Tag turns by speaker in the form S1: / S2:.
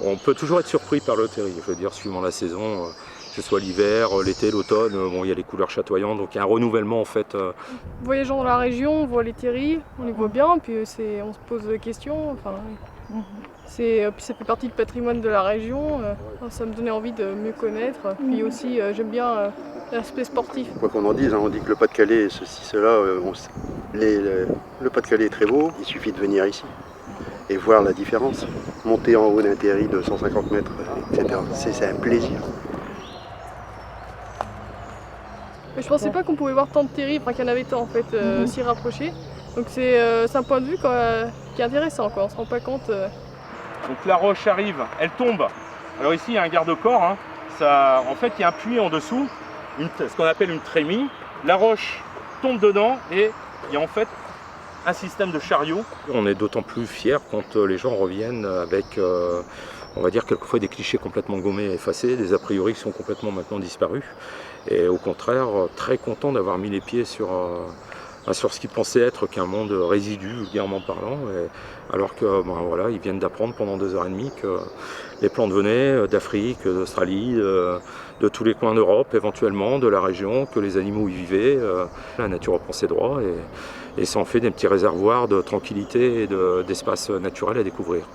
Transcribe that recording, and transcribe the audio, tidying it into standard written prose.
S1: On peut toujours être surpris par le terri, je veux dire, suivant la saison, que ce soit l'hiver, l'été, l'automne, bon, il y a les couleurs chatoyantes, donc il y a un renouvellement en fait.
S2: Voyageant dans la région, on voit les terris, on les voit bien, puis on se pose des questions. Enfin, puis ça fait partie du patrimoine de la région, ça me donnait envie de mieux connaître. Puis aussi, j'aime bien l'aspect sportif.
S3: Quoi qu'on en dise, on dit que le Pas-de-Calais, ceci, cela, le Pas-de-Calais est très beau, il suffit de venir ici et voir la différence. Monter en haut d'un terri de 150 mètres, etc., c'est un plaisir.
S2: Mais je pensais pas qu'on pouvait voir tant de terris, enfin qu'il y en avait tant en fait, si rapprochés. Donc c'est un point de vue qui est intéressant, quoi. On se rend pas compte.
S1: Donc la roche arrive, elle tombe. Alors ici il y a un garde-corps, hein. En fait il y a un puits en dessous, ce qu'on appelle une trémie. La roche tombe dedans et il y a en fait un système de chariot. On est d'autant plus fiers quand les gens reviennent avec, on va dire quelquefois des clichés complètement gommés et effacés, des a priori qui sont complètement maintenant disparus. Et au contraire, très content d'avoir mis les pieds sur ce qui pensait être qu'un monde résidu, vulgairement parlant, alors que voilà, ils viennent d'apprendre pendant 2 heures et demie que les plantes venaient d'Afrique, d'Australie, de tous les coins d'Europe éventuellement, de la région, que les animaux y vivaient. La nature reprend ses droits et ça en fait des petits réservoirs de tranquillité et d'espace naturel à découvrir.